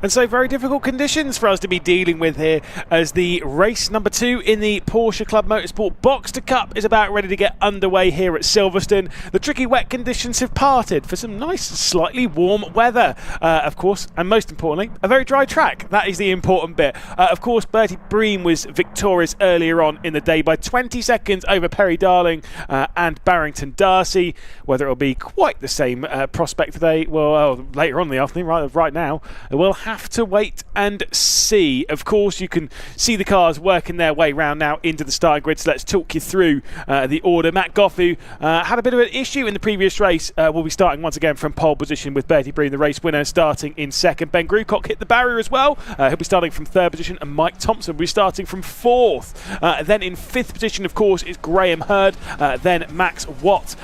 And so very difficult conditions for us to be dealing with here as the race number 2 in the Porsche Club Motorsport Boxster Cup is about ready to get underway here at Silverstone. The tricky wet conditions have parted for some nice, slightly warm weather, of course, and most importantly, a very dry track. That is the important bit. Of course, Bertie Bream was victorious earlier on in the day by 20 seconds over Perry Darling and Barrington Darcy. Whether it will be quite the same prospect today, well, later on in the afternoon, right now, we'll have to wait and see. Of course, you can see the cars working their way round now into the starting grid, so let's talk you through the order. Matt Goff, who had a bit of an issue in the previous race, will be starting once again from pole position with Bertie Bream, the race winner, starting in second. Ben Grucock hit the barrier as well. He'll be starting from third position, and Mike Thompson will be starting from fourth. Then in fifth position, of course, is Graham Hurd, then Max Watt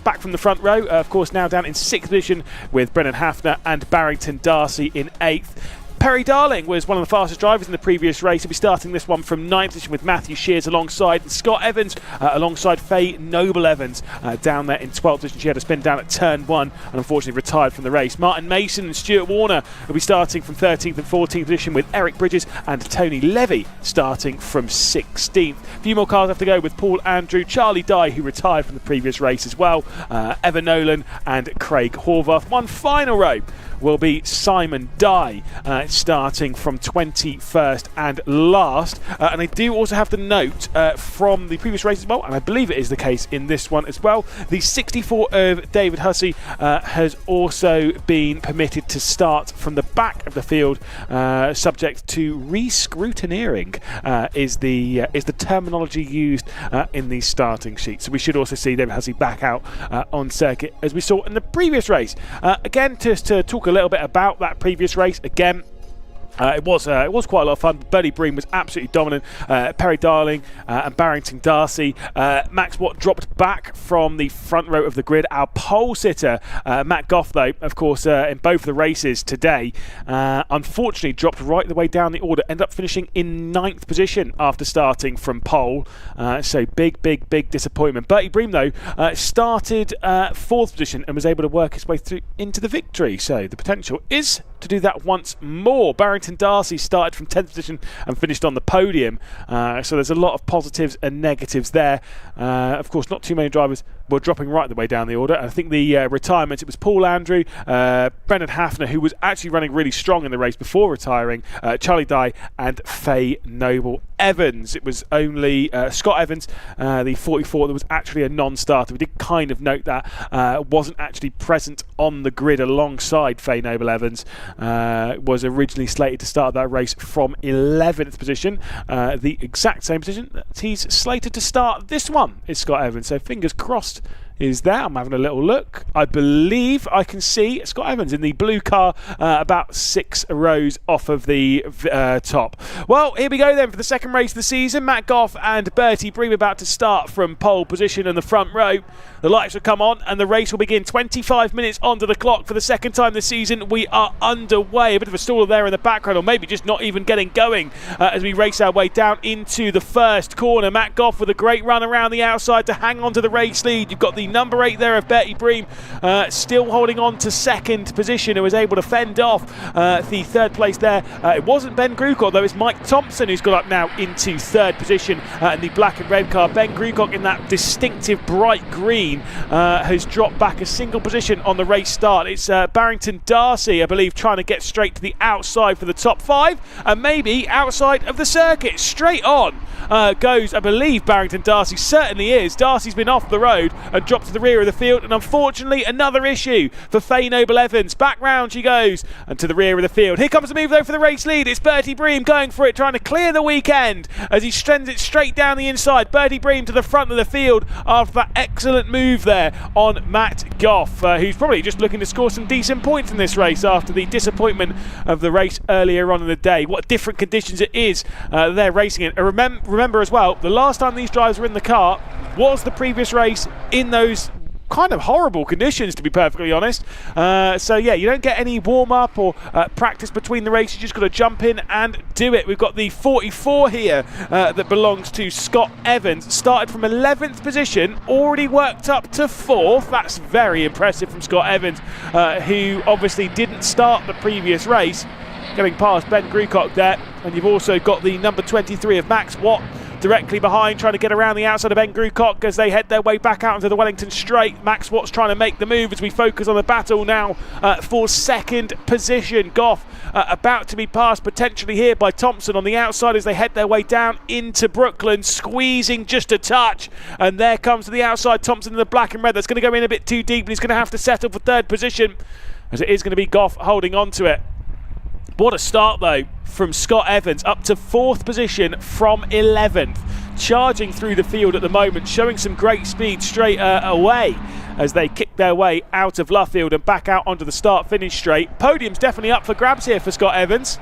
back from the front row, of course, now down in sixth position with Brennan Hafner and Barrington Darcy in eighth. Perry Darling was one of the fastest drivers in the previous race. He'll be starting this one from 9th position with Matthew Shears alongside Scott Evans, alongside Faye Noble-Evans down there in 12th position. She had a spin down at turn 1 and unfortunately retired from the race. Martin Mason and Stuart Warner will be starting from 13th and 14th position with Eric Bridges and Tony Levy starting from 16th. A few more cars have to go with Paul Andrew, Charlie Dye, who retired from the previous race as well, Evan Nolan and Craig Horvath. One final row will be Simon Dye starting from 21st and last. And I do also have to note from the previous race as well, and I believe it is the case in this one as well, the 64 of David Hussey has also been permitted to start from the back of the field, subject to re-scrutineering is the terminology used in these starting sheets. So we should also see David Hussey back out on circuit as we saw in the previous race. Again, just to talk a little bit about that previous race again. It was quite a lot of fun. Bertie Bream was absolutely dominant. Perry Darling and Barrington Darcy. Max Watt dropped back from the front row of the grid. Our pole sitter, Matt Goff, though, of course, in both the races today, unfortunately dropped right the way down the order. Ended up finishing in 9th position after starting from pole. So big disappointment. Bertie Bream, though, started 4th position and was able to work his way through into the victory. So the potential is to do that once more. Barrington Darcy started from 10th position and finished on the podium, so there's a lot of positives and negatives there. Of course, not too many drivers were dropping right the way down the order. I think the retirements, it was Paul Andrew, Brendan Hafner, who was actually running really strong in the race before retiring, Charlie Dye and Faye Noble-Evans. It was only Scott Evans, the 44, that was actually a non-starter. We did kind of note that wasn't actually present on the grid alongside Faye Noble-Evans. Was originally slated to start that race from 11th position, the exact same position that he's slated to start this one is Scott Evans, so fingers crossed is there. I'm having a little look. I believe I can see Scott Evans in the blue car about 6 rows off of the top. Well, here we go then for the second race of the season. Matt Goff and Bertie Bream about to start from pole position in the front row. The lights will come on and the race will begin. 25 minutes onto the clock for the second time this season. We are underway. A bit of a stall there in the background, or maybe just not even getting going as we race our way down into the first corner. Matt Goff with a great run around the outside to hang on to the race lead. You've got the number 8 there of Bertie Bream still holding on to second position, who was able to fend off the third place there. It wasn't Ben Grucock, though. It's Mike Thompson who's got up now into third position in the black and red car. Ben Grucock in that distinctive bright green has dropped back a single position on the race start. It's Barrington Darcy, I believe, trying to get straight to the outside for the top 5 and maybe outside of the circuit. Straight on goes, I believe, Barrington Darcy. Certainly is. Darcy's been off the road and dropped to the rear of the field, and unfortunately another issue for Faye Noble-Evans. Back round she goes and to the rear of the field. Here comes the move though for the race lead. It's Bertie Bream going for it, trying to clear the weekend as he sends it straight down the inside. Bertie Bream to the front of the field after that excellent move there on Matt Goff, who's probably just looking to score some decent points in this race after the disappointment of the race earlier on in the day. What different conditions it is they're racing in. Remember as well, the last time these drivers were in the car was the previous race in those kind of horrible conditions, to be perfectly honest. So yeah, you don't get any warm-up or practice between the races. You just got to jump in and do it. We've got the 44 here that belongs to Scott Evans. Started from 11th position, already worked up to 4th. That's very impressive from Scott Evans, who obviously didn't start the previous race. getting past Ben Grucock there. And you've also got the number 23 of Max Watt directly behind, trying to get around the outside of Ben Grucock as they head their way back out into the Wellington Straight. Max Watt's trying to make the move as we focus on the battle now for second position. Goff about to be passed potentially here by Thompson on the outside as they head their way down into Brooklyn, squeezing just a touch. And there comes to the outside Thompson in the black and red. That's going to go in a bit too deep, and he's going to have to settle for third position as it is going to be Goff holding on to it. What a start though from Scott Evans, up to 4th position from 11th, charging through the field at the moment, showing some great speed straight away as they kick their way out of Luffield and back out onto the start-finish straight. Podium's definitely up for grabs here for Scott Evans.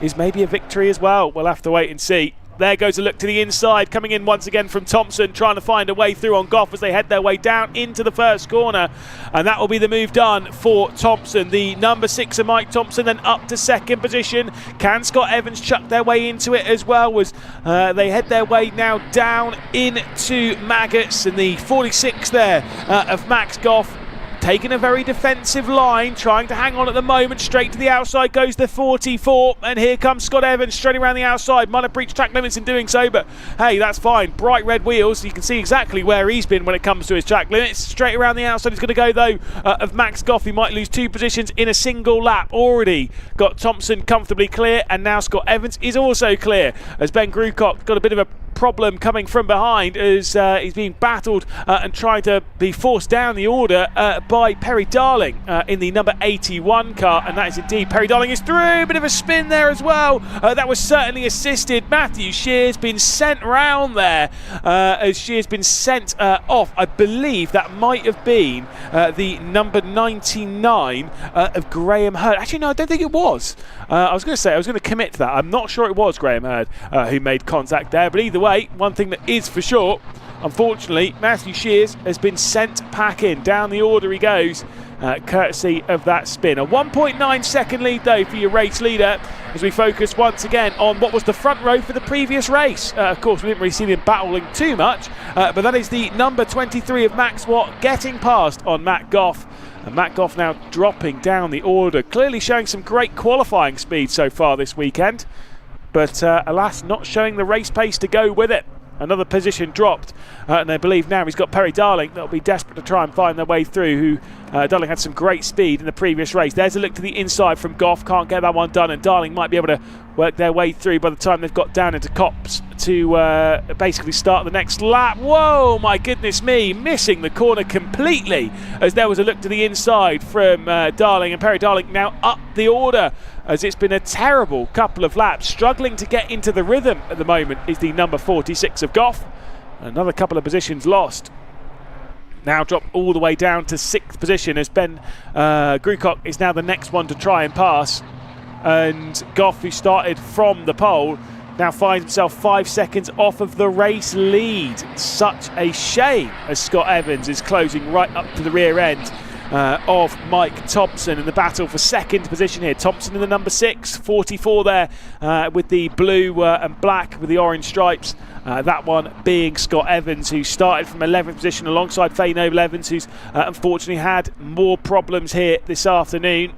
Is maybe a victory as well. We'll have to wait and see. There goes a look to the inside, coming in once again from Thompson, trying to find a way through on Goff as they head their way down into the first corner. And that will be the move done for Thompson. The number 6 of Mike Thompson then up to second position. Can Scott Evans chuck their way into it as well as they head their way now down into Maggots, and the 46 there of Max Goff taking a very defensive line, trying to hang on at the moment. Straight to the outside goes the 44, and here comes Scott Evans straight around the outside. Might have breached track limits in doing so, but hey, that's fine. Bright red wheels, you can see exactly where he's been when it comes to his track limits. Straight around the outside he's going to go though of Max Goff. He might lose 2 positions in a single lap. Already got Thompson comfortably clear, and now Scott Evans is also clear as Ben Grucock got a bit of a problem coming from behind as he's being battled and trying to be forced down the order by Perry Darling in the number 81 car, and that is indeed Perry Darling is through. Bit of a spin there as well. That was certainly assisted. Matthew Shear's been sent round there as Shear's been sent off. I believe that might have been the number 99 of Graham Hurd. Actually no, I don't think it was. I was going to commit to that. I'm not sure it was Graham Hurd who made contact there, but either way, one thing that is for sure, unfortunately, Matthew Shears has been sent packing. Down the order he goes, courtesy of that spin. A 1.9 second lead though for your race leader as we focus once again on what was the front row for the previous race. Of course, we didn't really see them battling too much, but that is the number 23 of Max Watt getting past on Matt Goff. And Matt Goff now dropping down the order, clearly showing some great qualifying speed so far this weekend, but alas, not showing the race pace to go with it. Another position dropped, and I believe now he's got Perry Darling that'll be desperate to try and find their way through, who Darling had some great speed in the previous race. There's a look to the inside from Goff, can't get that one done, and Darling might be able to work their way through by the time they've got down into Copse to basically start the next lap. Whoa, my goodness me, missing the corner completely as there was a look to the inside from Darling, and Perry Darling now up the order as it's been a terrible couple of laps. Struggling to get into the rhythm at the moment is the number 46 of Goff. Another couple of positions lost. Now dropped all the way down to 6th position as Ben Grucock is now the next one to try and pass. And Goff, who started from the pole, now finds himself 5 seconds off of the race lead. Such a shame as Scott Evans is closing right up to the rear end of Mike Thompson in the battle for second position here. Thompson in the number 6, 44 there with the blue and black with the orange stripes. That one being Scott Evans, who started from 11th position alongside Faye Noble Evans, who's unfortunately had more problems here this afternoon.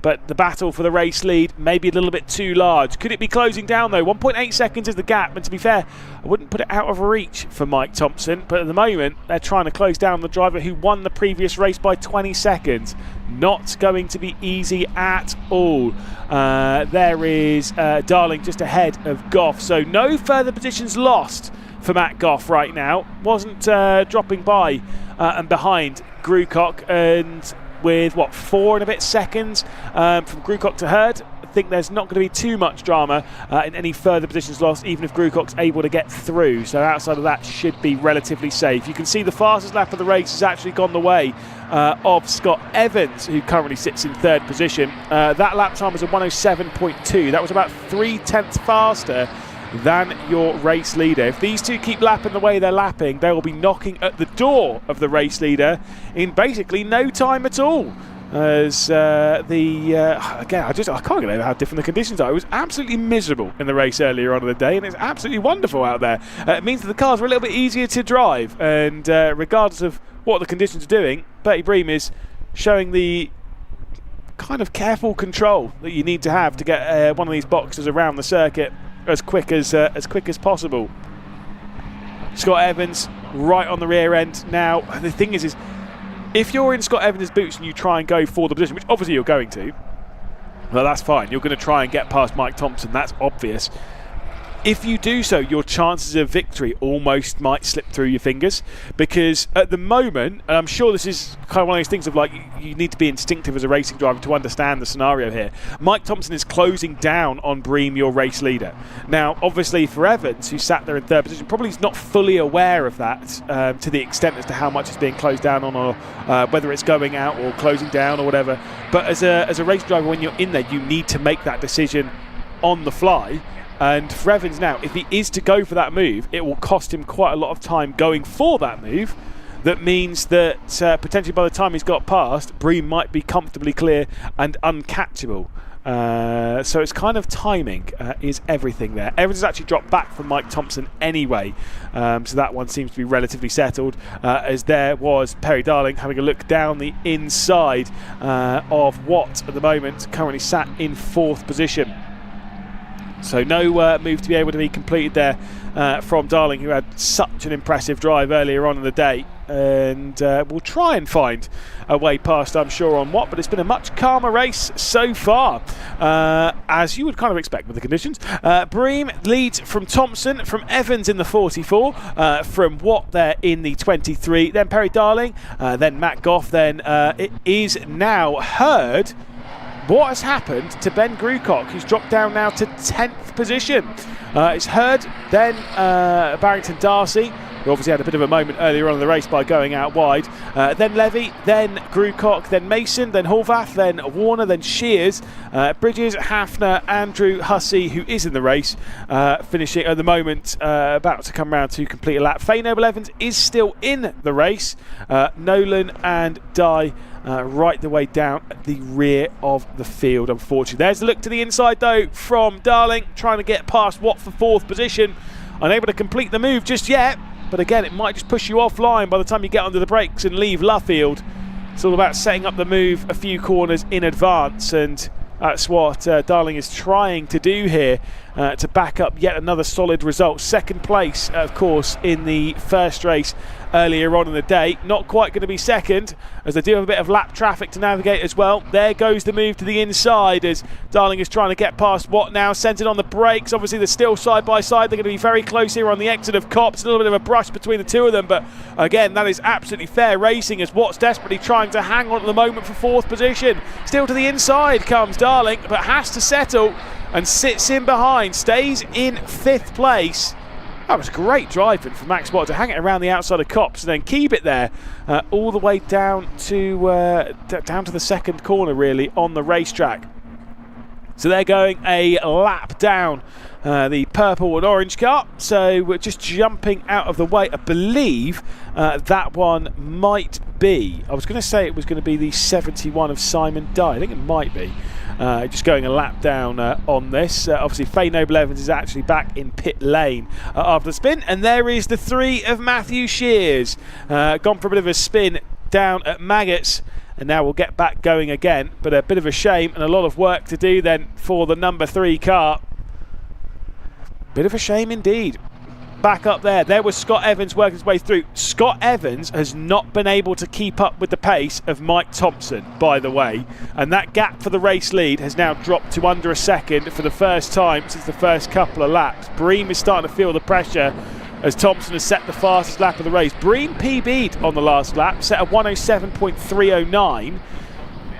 But the battle for the race lead may be a little bit too large. Could it be closing down though? 1.8 seconds is the gap, and to be fair, I wouldn't put it out of reach for Mike Thompson, but at the moment they're trying to close down the driver who won the previous race by 20 seconds. Not going to be easy at all. There is Darling just ahead of Goff, so no further positions lost for Matt Goff right now. Wasn't dropping by and behind Grucock, and with 4 and a bit seconds from Grucock to Hurd, I think there's not going to be too much drama in any further positions lost, even if Grucock's able to get through. So outside of that, should be relatively safe. You can see the fastest lap of the race has actually gone the way of Scott Evans, who currently sits in 3rd position. That lap time was a 107.2. That was about 3/10 faster than your race leader. If these two keep lapping the way they're lapping, they will be knocking at the door of the race leader in basically no time at all. As again, I can't get over how different the conditions are. It was absolutely miserable in the race earlier on in the day, and it's absolutely wonderful out there. It means that the cars are a little bit easier to drive, and regardless of what the conditions are doing, Bertie Bream is showing the kind of careful control that you need to have to get one of these Boxsters around the circuit as quick as possible. Scott Evans right on the rear end now. The thing is if you're in Scott Evans' boots and you try and go for the position, which obviously you're going to, well, that's fine. You're going to try and get past Mike Thompson. That's obvious. If you do so, your chances of victory almost might slip through your fingers, because at the moment, and I'm sure this is kind of one of those things of like, you need to be instinctive as a racing driver to understand the scenario here. Mike Thompson is closing down on Bream, your race leader. Now, obviously for Evans, who sat there in third position, probably is not fully aware of that to the extent as to how much is being closed down on, or whether it's going out or closing down or whatever. But as a race driver, when you're in there, you need to make that decision on the fly. And for Evans now, if he is to go for that move, it will cost him quite a lot of time going for that move. That means that potentially by the time he's got past, Bream might be comfortably clear and uncatchable. So it's kind of timing is everything there. Evans has actually dropped back from Mike Thompson anyway, so that one seems to be relatively settled, as there was Perry Darling having a look down the inside of Watt at the moment, currently sat in fourth position. So no move to be able to be completed there from Darling, who had such an impressive drive earlier on in the day, and will try and find a way past, I'm sure, on Watt, but it's been a much calmer race so far, as you would kind of expect with the conditions. Bream leads from Thompson, from Evans in the 44, from Watt there in the 23, then Perry Darling, then Matt Goff, then it is now Hurd. What has happened to Ben Grucock, who's dropped down now to 10th position? It's Hurd, then Barrington Darcy, who obviously had a bit of a moment earlier on in the race by going out wide. Then Levy, then Grucock, then Mason, then Horvath, then Warner, then Shears, Bridges, Hafner, Andrew, Hussey, who is in the race, finishing at the moment, about to come round to complete a lap. Faye Noble Evans is still in the race. Nolan and Dye right the way down at the rear of the field, unfortunately. There's a look to the inside though from Darling, trying to get past Watt for fourth position. Unable to complete the move just yet, but again, it might just push you offline by the time you get under the brakes and leave Luffield. It's all about setting up the move a few corners in advance, and that's what Darling is trying to do here to back up yet another solid result. Second place, of course, in the first race earlier on in the day. Not quite going to be second, as they do have a bit of lap traffic to navigate as well. There goes the move to the inside as Darling is trying to get past Watt now, centred on the brakes. Obviously they're still side by side. They're going to be very close here on the exit of Copse. A little bit of a brush between the two of them, but again, that is absolutely fair racing as Watt's desperately trying to hang on at the moment for fourth position. Still to the inside comes Darling, but has to settle and sits in behind, stays in fifth place. That was great driving for Max Watt to hang it around the outside of Copse and then keep it there all the way down to the second corner, really, on the racetrack. So they're going a lap down the purple and orange car. So we're just jumping out of the way. I believe that one might be, I was going to say it was going to be the 71 of Simon Dye. I think it might be. Just going a lap down on this. Obviously Faye Noble Evans is actually back in pit lane after the spin, and there is the 3 of Matthew Shears, gone for a bit of a spin down at Maggots, and now we'll get back going again, but a bit of a shame and a lot of work to do then for the number 3 car. Bit of a shame indeed. Back up there was Scott Evans working his way through. Scott Evans has not been able to keep up with the pace of Mike Thompson, by the way, and that gap for the race lead has now dropped to under a second for the first time since the first couple of laps. Bream is starting to feel the pressure as Thompson has set the fastest lap of the race. Bream PB'd on the last lap, set a 107.309.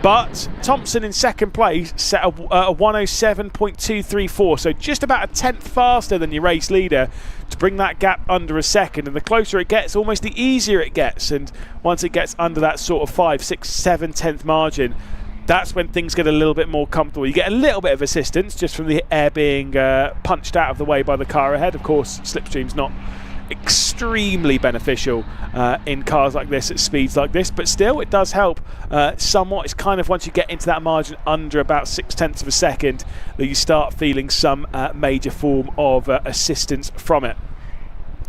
But Thompson in second place set a 107.234, so just about a tenth faster than your race leader to bring that gap under a second. And the closer it gets, almost the easier it gets. And once it gets under that sort of 5, 6, 7 tenth margin, that's when things get a little bit more comfortable. You get a little bit of assistance just from the air being punched out of the way by the car ahead. Of course, slipstream's not extremely beneficial in cars like this at speeds like this, but still it does help somewhat. It's kind of once you get into that margin under about 0.6 of a second that you start feeling some major form of assistance from it.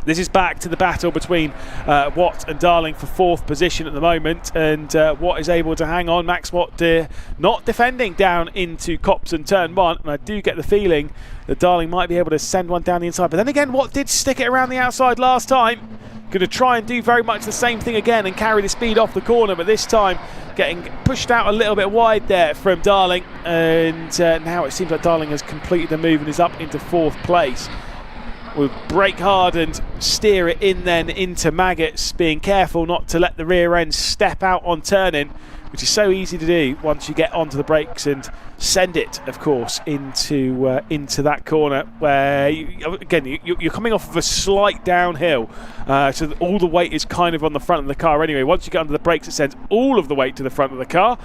This is back to the battle between Watt and Darling for 4th position at the moment, and Watt is able to hang on. Max Watt not defending down into Copson turn 1, and I do get the feeling that Darling might be able to send one down the inside, but then again Watt did stick it around the outside last time. Going to try and do very much the same thing again and carry the speed off the corner, but this time getting pushed out a little bit wide there from Darling, and now it seems like Darling has completed the move and is up into 4th place. We'll brake hard and steer it in then into Maggots, being careful not to let the rear end step out on turning, which is so easy to do once you get onto the brakes and send it, of course, into that corner where, you're coming off of a slight downhill, so that all the weight is kind of on the front of the car anyway. Once you get under the brakes, it sends all of the weight to the front of the car,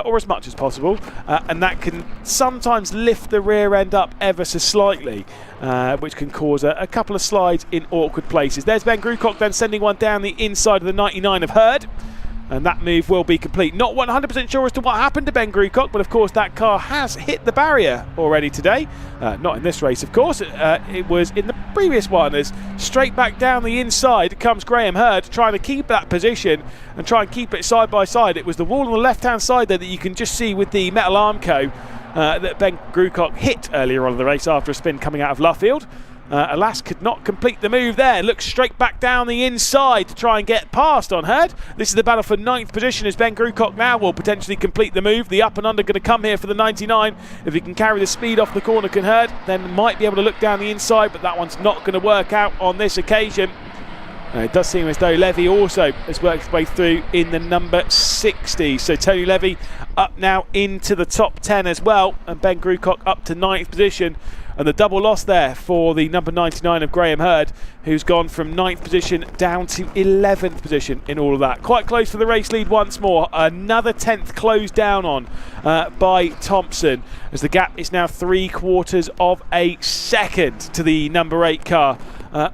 or as much as possible, and that can sometimes lift the rear end up ever so slightly, which can cause a couple of slides in awkward places. There's Ben Grucock then sending one down the inside of the 99 of Hurd, and that move will be complete. Not 100% sure as to what happened to Ben Grucock, but of course that car has hit the barrier already today. Not in this race, of course. It was in the previous one, as straight back down the inside comes Graham Hurd, trying to keep that position and try and keep it side by side. It was the wall on the left-hand side there that you can just see with the metal Armco that Ben Grucock hit earlier on in the race after a spin coming out of Luffield. Alas, could not complete the move there. Looks straight back down the inside to try and get past on Hurd. This is the battle for 9th position, as Ben Grucock now will potentially complete the move. The up and under going to come here for the 99. If he can carry the speed off the corner, can Hurd, then might be able to look down the inside, but that one's not going to work out on this occasion. It does seem as though Levy also has worked his way through in the number 60. So Tony Levy up now into the top 10 as well, and Ben Grucock up to 9th position. And the double loss there for the number 99 of Graham Hurd, who's gone from 9th position down to 11th position in all of that. Quite close for the race lead once more. Another 10th closed down on by Thompson, as the gap is now 3/4 of a second to the number 8 car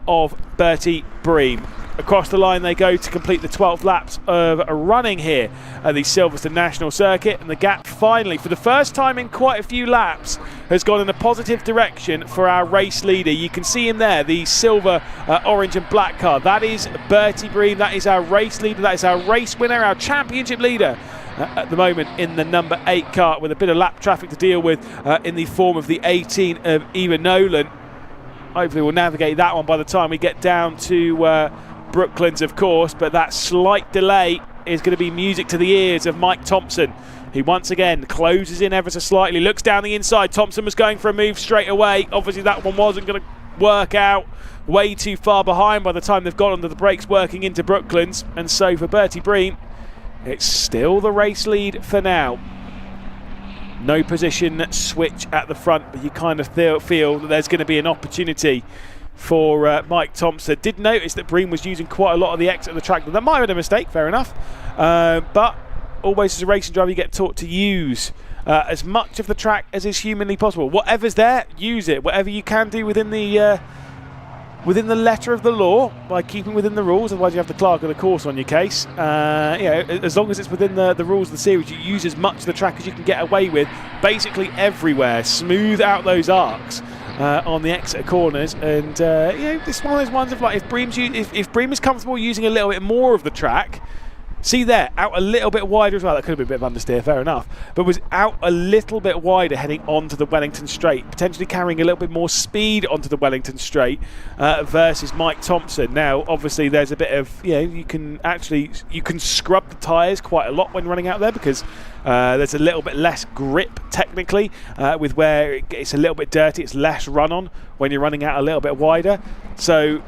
of Bertie Bream. Across the line they go to complete the 12th laps of running here at the Silverstone National Circuit, and the gap finally, for the first time in quite a few laps, has gone in a positive direction for our race leader. You can see him there, the silver, orange and black car. That is Bertie Bream, that is our race leader, that is our race winner, our championship leader at the moment in the number 8 car, with a bit of lap traffic to deal with in the form of the 18 of Eva Nolan. Hopefully we'll navigate that one by the time we get down to Brooklands, of course, but that slight delay is going to be music to the ears of Mike Thompson, who once again closes in ever so slightly, looks down the inside. Thompson was going for a move straight away. Obviously that one wasn't going to work out, way too far behind by the time they've got under the brakes working into Brooklands, and so for Bertie Bream, it's still the race lead for now. No position switch at the front, but you kind of feel that there's going to be an opportunity for Mike Thompson. Did notice that Bream was using quite a lot of the exit of the track. That might have been a mistake, fair enough. But always as a racing driver, you get taught to use as much of the track as is humanly possible. Whatever's there, use it. Whatever you can do within the letter of the law, by keeping within the rules. Otherwise you have the clerk of the course on your case. As long as it's within the rules of the series, you use as much of the track as you can get away with, basically everywhere. Smooth out those arcs on the exit corners, and it's one of those ones of, like, if Bream is comfortable using a little bit more of the track, see there, out a little bit wider as well. That could have been a bit of understeer, fair enough, but was out a little bit wider heading onto the Wellington Straight, potentially carrying a little bit more speed onto the Wellington Straight versus Mike Thompson. Now obviously there's a bit of, you can scrub the tyres quite a lot when running out there, because there's a little bit less grip technically with where it's a little bit dirty. It's less run on when you're running out a little bit wider, so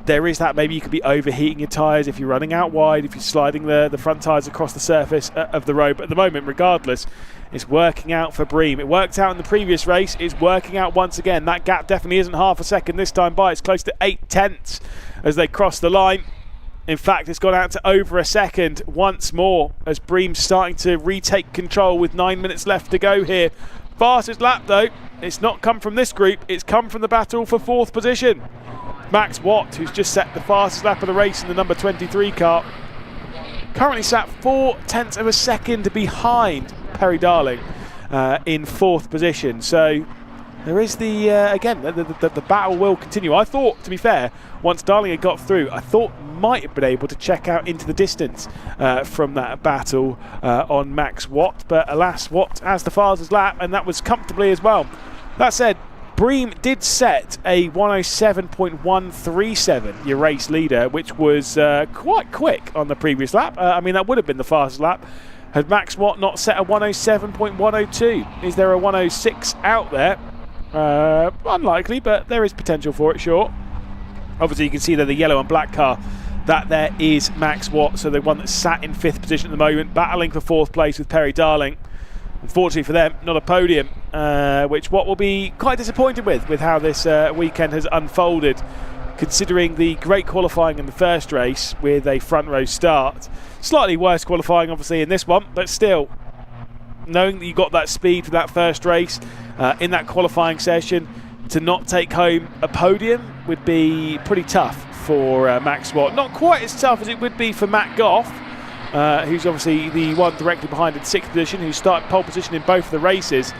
there is that. Maybe you could be overheating your tyres if you're running out wide, if you're sliding the front tyres across the surface of the road. But at the moment, regardless, it's working out for Bream. It worked out in the previous race. It's working out once again. That gap definitely isn't half a second this time by. It's close to 8/10 as they cross the line. In fact, it's gone out to over a second once more, as Bream's starting to retake control with 9 minutes left to go here. Fastest lap though, it's not come from this group, it's come from the battle for 4th position. Max Watt, who's just set the fastest lap of the race in the number 23 car, currently sat 0.4 of a second behind Perry Darling in 4th position. So there is the again the battle will continue. I thought, to be fair, once Darling had got through, I thought might have been able to check out into the distance from that battle on Max Watt, but alas, Watt has the fastest lap, and that was comfortably as well. That said, Bream did set a 107.137, your race leader, which was quite quick on the previous lap. I mean, that would have been the fastest lap had Max Watt not set a 107.102. Is there a 106 out there? Unlikely, but there is potential for it, sure. Obviously, you can see there the yellow and black car. That there is Max Watt, so the one that's sat in 5th position at the moment, battling for 4th place with Perry Darling. Unfortunately for them, not a podium, which Watt will be quite disappointed with how this weekend has unfolded, considering the great qualifying in the first race with a front row start. Slightly worse qualifying, obviously, in this one, but still, knowing that you got that speed for that first race in that qualifying session, to not take home a podium would be pretty tough for Max Watt. Not quite as tough as it would be for Matt Goff, who's obviously the one directly behind in 6th position, who started pole position in both of the races.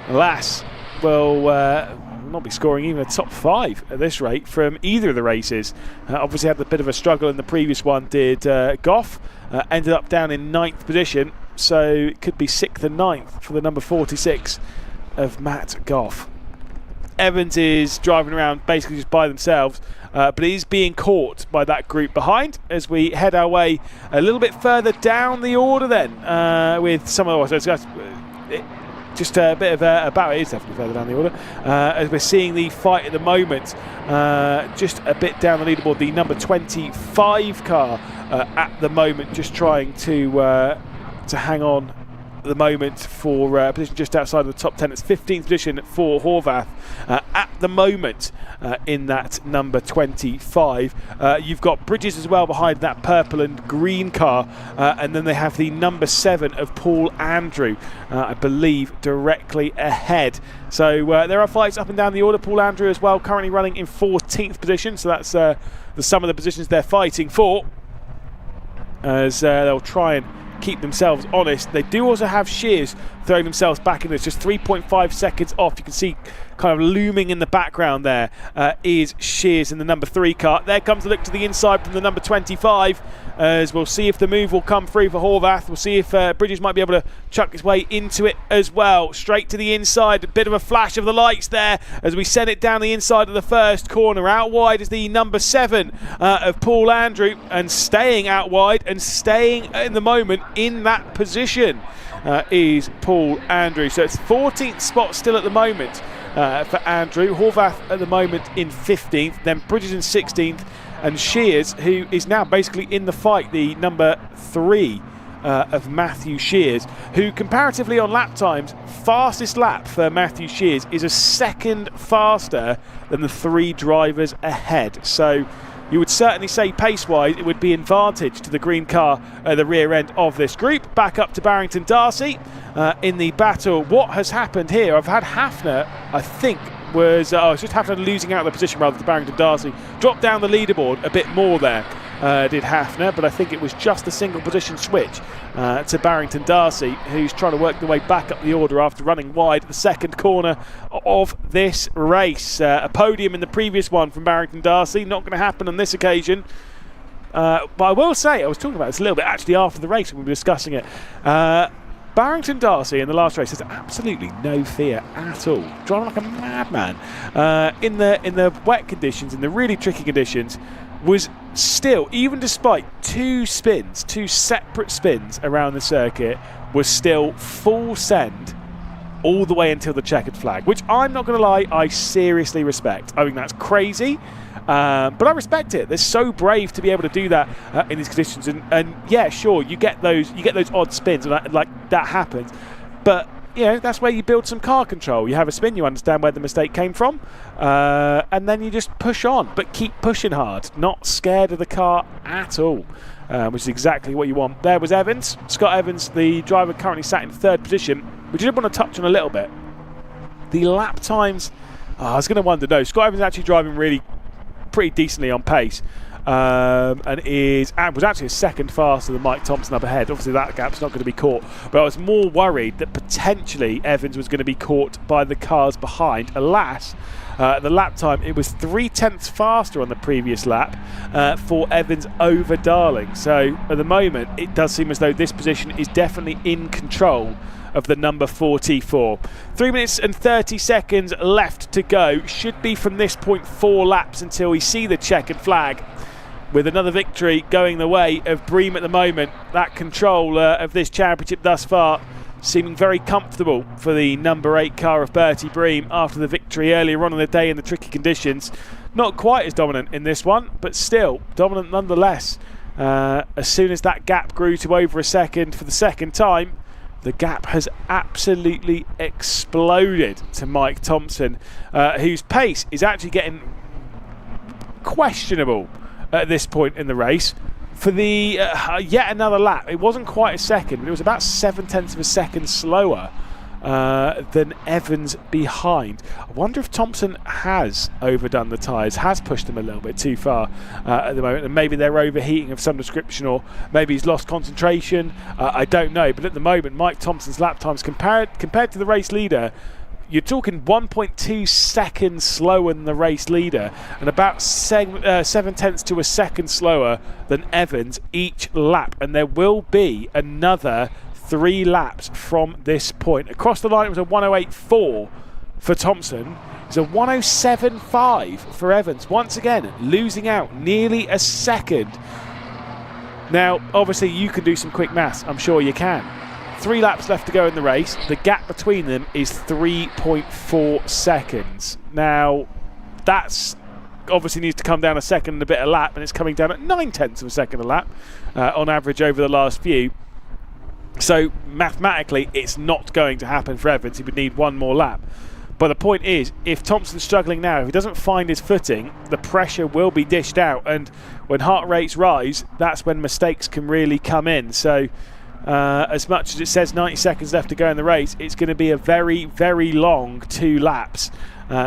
Alas, will not be scoring even a top 5 at this rate from either of the races. Obviously had a bit of a struggle in the previous one, did Goff. Ended up down in 9th position, so it could be 6th and 9th for the number 46 of Matt Goff. Evans is driving around basically just by themselves, but he's being caught by that group behind as we head our way a little bit further down the order then, with some of the... just a bit of a battle. It is definitely further down the order, as we're seeing the fight at the moment, just a bit down the leaderboard. The number 25 car at the moment just trying to hang on at the moment for position just outside of the top 10. It's 15th position for Horvath at the moment in that number 25. You've got Bridges as well behind that purple and green car, and then they have the number 7 of Paul Andrew, I believe, directly ahead. So there are fights up and down the order. Paul Andrew as well, currently running in 14th position, so that's the sum of the positions they're fighting for, as they'll try and keep themselves honest. They do also have Shears throwing themselves back in this, just 3.5 seconds off. You can see kind of looming in the background there is Shears in the number 3 car. There comes a look to the inside from the number 25, as we'll see if the move will come through for Horvath. We'll see if Bridges might be able to chuck his way into it as well. Straight to the inside, a bit of a flash of the lights there as we send it down the inside of the first corner. Out wide is the number 7 of Paul Andrew, and staying out wide and staying in the moment in that position is Paul Andrew. So it's 14th spot still at the moment for Andrew. Horvath at the moment in 15th, then Bridges in 16th, and Shears, who is now basically in the fight, the number 3 of Matthew Shears, who comparatively on lap times, fastest lap for Matthew Shears is a second faster than the 3 drivers ahead. So you would certainly say pace-wise it would be advantage to the green car at the rear end of this group. Back up to Barrington Darcy in the battle. What has happened here? I've had Hafner, I think, was it's just Hafner losing out of the position rather than Barrington Darcy. Dropped down the leaderboard a bit more there, did Hafner, but I think it was just a single position switch to Barrington Darcy, who's trying to work the way back up the order after running wide at the second corner of this race. A podium in the previous one from Barrington Darcy, not going to happen on this occasion. But I will say, I was talking about this a little bit actually after the race when we were discussing it. Barrington Darcy in the last race has absolutely no fear at all, driving like a madman in the wet conditions, in the really tricky conditions, was still, even despite 2 separate spins around the circuit, was still full send all the way until the checkered flag, which I'm not going to lie, I seriously respect. I think that's crazy, but I respect it. They're so brave to be able to do that in these conditions, and yeah, sure, you get those odd spins, and that happens, but you know, that's where you build some car control. You have a spin, you understand where the mistake came from, and then you just push on, but keep pushing hard, not scared of the car at all, which is exactly what you want. There was Evans, Scott Evans, the driver currently sat in 3rd position, which I did want to touch on a little bit. The lap times, I was going to wonder, no, Scott Evans is actually driving really pretty decently on pace. and was actually a second faster than Mike Thompson up ahead. Obviously that gap's not going to be caught, but I was more worried that potentially Evans was going to be caught by the cars behind. Alas, the lap time, it was 0.3 faster on the previous lap for Evans over Darling. So at the moment it does seem as though this position is definitely in control of the number 44. 3 minutes and 30 seconds left to go. Should be from this point 4 laps until we see the checkered flag, with another victory going the way of Bream at the moment. That control of this championship thus far seeming very comfortable for the number 8 car of Bertie Bream after the victory earlier on in the day in the tricky conditions. Not quite as dominant in this one, but still dominant nonetheless. As soon as that gap grew to over a second for the second time, the gap has absolutely exploded to Mike Thompson, whose pace is actually getting questionable at this point in the race. For the yet another lap, it wasn't quite a second, but it was about 0.7 of a second slower than Evans behind. I wonder if Thompson has overdone the tyres, has pushed them a little bit too far at the moment, and maybe they're overheating of some description, or maybe he's lost concentration. I don't know, but at the moment Mike Thompson's lap times compared to the race leader, you're talking 1.2 seconds slower than the race leader, and about 0.7 to a second slower than Evans each lap, and there will be another 3 laps from this point. Across the line it was a 108.4 for Thompson. It's a 107.5 for Evans, once again losing out nearly a second. Now obviously you can do some quick maths, I'm sure you can. 3 laps left to go in the race. The gap between them is 3.4 seconds. Now that's obviously needs to come down a second and a bit a lap, and it's coming down at 0.9 of a second a lap on average over the last few. So mathematically it's not going to happen for Evans. He would need one more lap. But the point is, if Thompson's struggling now, if he doesn't find his footing, the pressure will be dished out, and when heart rates rise, that's when mistakes can really come in. So as much as it says 90 seconds left to go in the race, it's going to be a very, very long 2 laps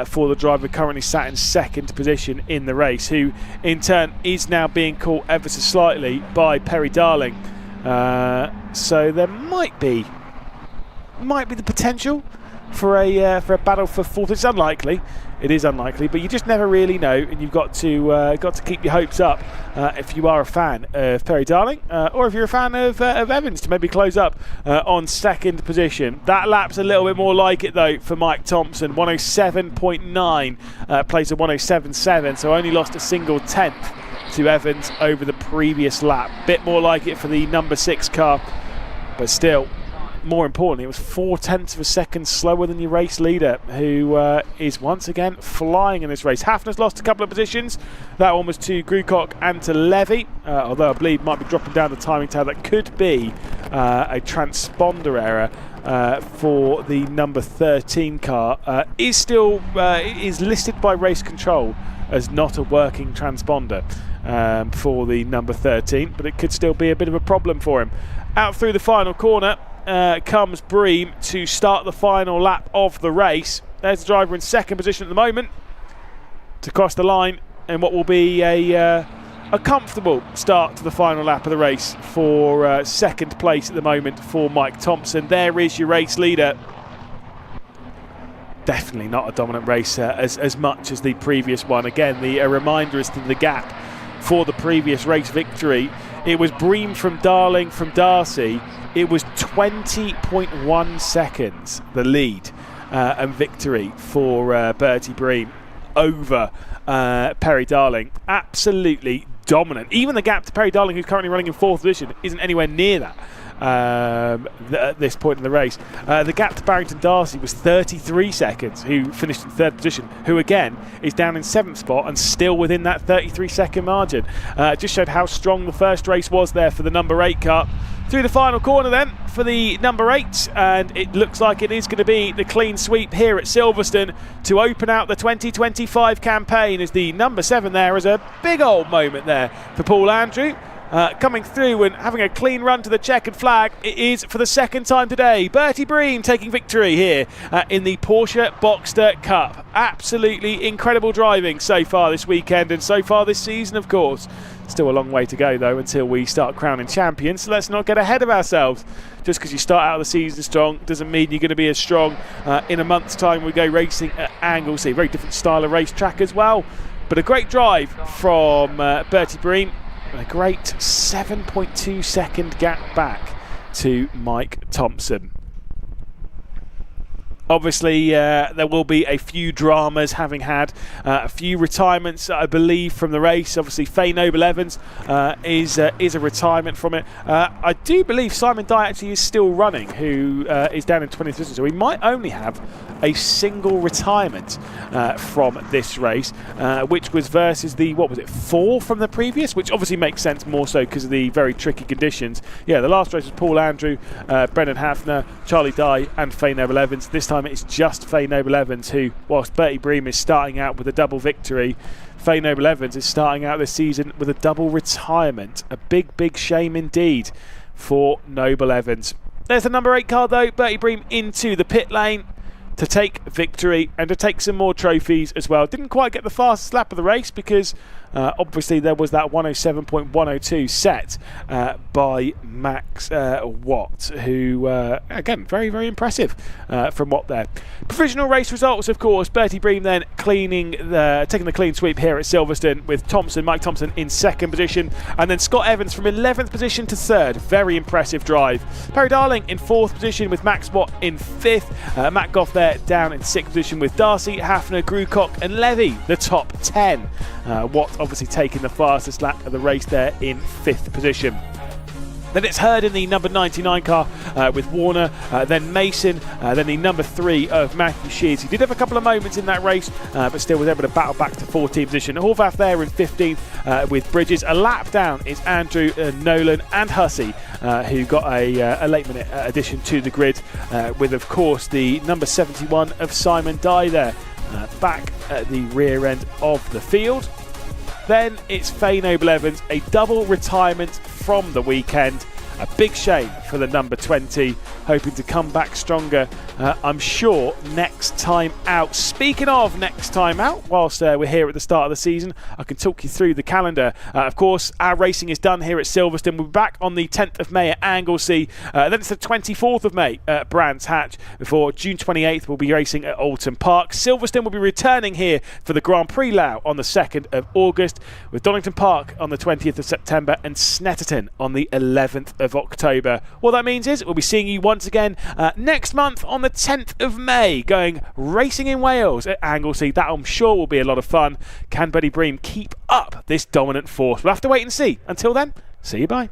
for the driver currently sat in second position in the race, who in turn is now being caught ever so slightly by Perry Darling. So there might be the potential for a battle for fourth. It's unlikely. It is unlikely, but you just never really know, and you've got to keep your hopes up if you are a fan of Perry Darling, or if you're a fan of Evans, to maybe close up on second position. That lap's a little bit more like it though for Mike Thompson. 107.9 plays a 107.7, so only lost a single tenth to Evans over the previous lap. Bit more like it for the number 6 car, but still, more importantly, it was 0.4 of a second slower than your race leader, who is once again flying in this race. Hafner's lost a couple of positions. That one was to Grucock and to Levy, although I believe might be dropping down the timing tower. That could be a transponder error for the number 13 car. Is still is listed by race control as not a working transponder for the number 13, but it could still be a bit of a problem for him. Out through the final corner comes Bream to start the final lap of the race. There's the driver in second position at the moment to cross the line, and what will be a comfortable start to the final lap of the race for second place at the moment for Mike Thompson. There is your race leader. Definitely not a dominant race as much as the previous one. Again, a reminder as to the gap for the previous race victory. It was Bream from Darling from Darcy. It was 20.1 seconds, the lead and victory for Bertie Bream over Perry Darling. Absolutely dominant. Even the gap to Perry Darling, who's currently running in fourth position, isn't anywhere near that at this point in the race. The gap to Barrington Darcy was 33 seconds, who finished in third position, who again is down in seventh spot and still within that 33-second margin. Just showed how strong the first race was there for the number 8 car. Through the final corner then for the number 8, and it looks like it is going to be the clean sweep here at Silverstone to open out the 2025 campaign, as the number 7 there is a big old moment there for Paul Andrew. coming through and having a clean run to the checkered flag. It is for the second time today. Bertie Breen taking victory here in the Porsche Boxster Cup. Absolutely incredible driving so far this weekend and so far this season, of course. Still a long way to go though until we start crowning champions, so let's not get ahead of ourselves. Just because you start out the season strong doesn't mean you're going to be as strong in a month's time. We go racing at Anglesey, very different style of racetrack as well, but a great drive from Bertie Breen, and a great 7.2 second gap back to Mike Thompson. Obviously, there will be a few dramas, having had a few retirements, I believe, from the race. Obviously, Faye Noble-Evans is a retirement from it. I do believe Simon Dye actually is still running, who is down in 20th position. So we might only have a single retirement from this race, which was versus the, 4 from the previous, which obviously makes sense more so because of the very tricky conditions. Yeah, the last race was Paul Andrew, Brendan Hafner, Charlie Dye and Faye Noble-Evans. This time it's just Faye Noble-Evans who, whilst Bertie Breen is starting out with a double victory, Faye Noble-Evans is starting out this season with a double retirement. A big, big shame indeed for Noble-Evans. There's the number 8 car though, Bertie Breen into the pit lane to take victory and to take some more trophies as well. Didn't quite get the fastest lap of the race because obviously there was that 107.102 set by Max Watt, who again, very, very impressive from Watt there. Provisional race results, of course. Bertie Breen then taking the clean sweep here at Silverstone with Mike Thompson in 2nd position, and then Scott Evans from 11th position to 3rd. Very impressive drive. Perry Darling in 4th position with Max Watt in 5th. Matt Goff there down in 6th position with Darcy, Hafner, Grucock and Levy, the top 10. Watt obviously taking the fastest lap of the race there in 5th position. Then it's Hurd in the number 99 car with Warner, then Mason, then the number 3 of Matthew Shears. He did have a couple of moments in that race, but still was able to battle back to 14th position. Horvath there in 15th with Bridges. A lap down is Andrew, Nolan and Hussey, who got a late minute addition to the grid, with of course the number 71 of Simon Dye there, back at the rear end of the field. Then it's Faye Noble-Evans, a double retirement from the weekend. A big shame for the number 20, hoping to come back stronger, I'm sure, next time out. Speaking of next time out, whilst we're here at the start of the season, I can talk you through the calendar. Of course, our racing is done here at Silverstone. We'll be back on the 10th of May at Anglesey. Then it's the 24th of May at Brands Hatch. Before June 28th, we'll be racing at Alton Park. Silverstone will be returning here for the Grand Prix Lau on the 2nd of August, with Donington Park on the 20th of September and Snetterton on the 11th of October. What that means is we'll be seeing you once again next month on the 10th of May, going racing in Wales at Anglesey. That I'm sure will be a lot of fun. Can Bertie Breen keep up this dominant force? We'll have to wait and see. Until then, see you, bye.